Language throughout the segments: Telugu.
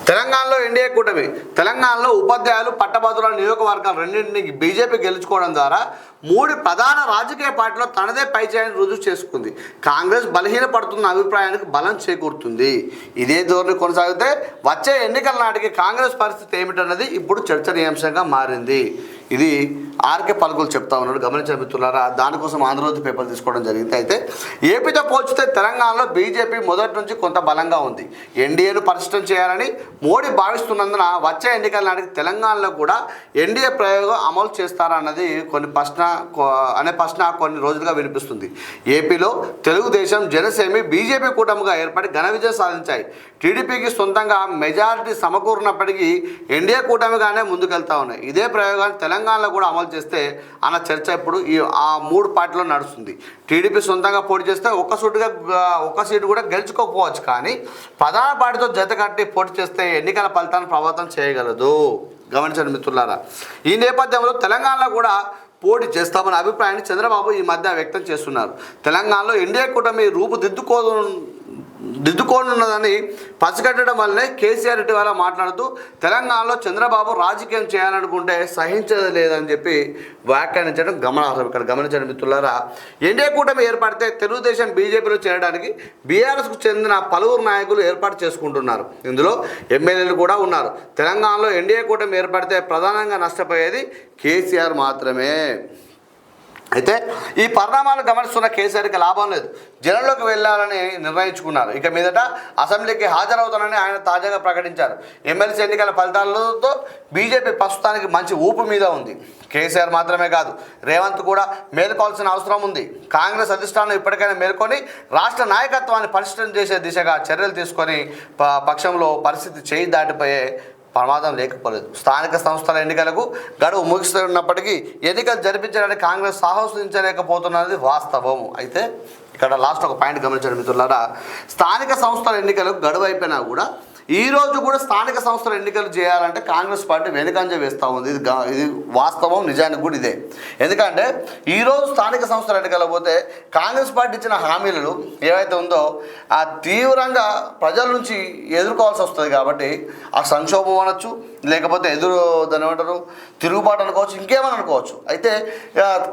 తెలంగాణలో ఎన్డీఏ కూటమి తెలంగాణలో ఉపాధ్యాయులు పట్టభద్రుల నియోజకవర్గాలు రెండింటిని బీజేపీ గెలుచుకోవడం ద్వారా మూడు ప్రధాన రాజకీయ పార్టీలో తనదే పైచేయని రుజువు చేసుకుంది. కాంగ్రెస్ బలహీనపడుతున్న అభిప్రాయానికి బలం చేకూరుతుంది. ఇదే ధోరణి కొనసాగితే వచ్చే ఎన్నికల నాటికి కాంగ్రెస్ పరిస్థితి ఏమిటన్నది ఇప్పుడు చర్చనీయాంశంగా మారింది. ఇది ఆర్కే పలుకులు చెప్తా ఉన్నాడు. గమనించిన మిత్రులారా, దానికోసం ఆంధ్రజ్యోతి పేపర్ తీసుకోవడం జరిగింది. అయితే ఏపీతో పోల్చితే తెలంగాణలో బీజేపీ మొదటి నుంచి కొంత బలంగా ఉంది. ఎన్డీఏను పరిశీలన చేయాలని మోడీ భావిస్తున్నందున వచ్చే ఎన్నికల నాటికి తెలంగాణలో కూడా ఎన్డీఏ ప్రయోగం అమలు చేస్తారన్నది ప్రశ్న కొన్ని రోజులుగా వినిపిస్తుంది. ఏపీలో తెలుగుదేశం, జనసేన, బీజేపీ కూటమిగా ఏర్పడి ఘన విజయం సాధించాయి. టీడీపీకి సొంతంగా మెజారిటీ సమకూరినప్పటికీ ఎన్డీఏ కూటమిగానే ముందుకెళ్తా ఉన్నాయి. ఇదే ప్రయోగాన్ని తెలంగాణలో కూడా అమలు చేస్తే అన్న చర్చ ఇప్పుడు ఆ మూడు పార్టీలో నడుస్తుంది. టీడీపీ సొంతంగా పోటీ చేస్తే ఒక్క సీటు కూడా గెలుచుకోకపోవచ్చు, కానీ ప్రధాన పార్టీతో జత కట్టి పోటీ చేస్తే ఎన్నికల ఫలితాన్ని ప్రభావితం చేయగలదు. గమనించండి మిత్రులారా, ఈ నేపథ్యంలో తెలంగాణలో కూడా పోటీ చేస్తామన్న అభిప్రాయాన్ని చంద్రబాబు ఈ మధ్య వ్యక్తం చేస్తున్నారు. తెలంగాణలో ఎన్డీఏ కూటమి దిద్దుకోనున్నదని పసిగట్టడం వల్లే కేసీఆర్ ఇటీవల మాట్లాడుతూ తెలంగాణలో చంద్రబాబు రాజకీయం చేయాలనుకుంటే సహించదు లేదని చెప్పి వ్యాఖ్యానించడం గమనార్హం. ఇక్కడ గమనించండి మిత్రులారా, ఎన్డీఏ కూటమి ఏర్పడితే తెలుగుదేశం, బీజేపీలో చేరడానికి బీఆర్ఎస్కు చెందిన పలువురు నాయకులు ఏర్పాటు చేసుకుంటున్నారు. ఇందులో ఎమ్మెల్యేలు కూడా ఉన్నారు. తెలంగాణలో ఎన్డీఏ కూటమి ఏర్పడితే ప్రధానంగా నష్టపోయేది కేసీఆర్ మాత్రమే. అయితే ఈ పరిణామాలు గమనిస్తున్న కేసీఆర్కి లాభం లేదు. జనంలోకి వెళ్లాలని నిర్ణయించుకున్నారు. ఇక మీదట అసెంబ్లీకి హాజరవుతానని ఆయన తాజాగా ప్రకటించారు. ఎమ్మెల్సీ ఎన్నికల ఫలితాలతో బీజేపీ ప్రస్తుతానికి మంచి ఊపు మీద ఉంది. కేసీఆర్ మాత్రమే కాదు, రేవంత్ కూడా మేలుకోవాల్సిన అవసరం ఉంది. కాంగ్రెస్ అధిష్టానం ఇప్పటికైనా మేల్కొని రాష్ట్ర నాయకత్వాన్ని పరిశీలన చేసే దిశగా చర్యలు తీసుకొని పక్షంలో పరిస్థితి చేయి దాటిపోయే ప్రమాదం లేకపోలేదు. స్థానిక సంస్థల ఎన్నికలకు గడువు ముగిస్తున్నప్పటికీ ఎన్నికలు జరిపించడానికి కాంగ్రెస్ సాహసించలేకపోతున్నది వాస్తవం. అయితే ఇక్కడ లాస్ట్ ఒక పాయింట్ గమనించండి మిత్రులారా, స్థానిక సంస్థల ఎన్నికలకు గడువు అయిపోయినా కూడా ఈరోజు కూడా స్థానిక సంస్థల ఎన్నికలు చేయాలంటే కాంగ్రెస్ పార్టీ వెనుకంజ వేస్తూ ఉంది. ఇది వాస్తవం, నిజానికి కూడా ఇదే. ఎందుకంటే ఈరోజు స్థానిక సంస్థల ఎన్నికలకు పోతే కాంగ్రెస్ పార్టీ ఇచ్చిన హామీలను ఏవైతే ఉందో ఆ తీవ్రంగా ప్రజల నుంచి ఎదుర్కోవాల్సి వస్తుంది. కాబట్టి ఆ సంక్షోభం అనొచ్చు, లేకపోతే దాని ఏమంటారు తిరుగుబాటు అనుకోవచ్చు, ఇంకేమని అనుకోవచ్చు. అయితే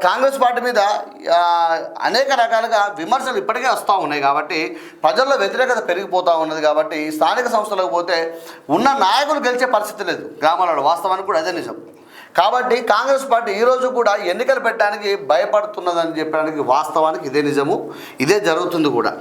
కాంగ్రెస్ పార్టీ మీద అనేక రకాలుగా విమర్శలు ఇప్పటికే వస్తూ ఉన్నాయి. కాబట్టి ప్రజల్లో వ్యతిరేకత పెరిగిపోతూ ఉన్నది. కాబట్టి స్థానిక సంస్థలకు పోతే ఉన్న నాయకులు గెలిచే పరిస్థితి లేదు గ్రామాలలో. వాస్తవానికి కూడా అదే నిజం. కాబట్టి కాంగ్రెస్ పార్టీ ఈరోజు కూడా ఎన్నికలు పెట్టడానికి భయపడుతున్నదని చెప్పడానికి వాస్తవానికి ఇదే నిజము, ఇదే జరుగుతుంది కూడా.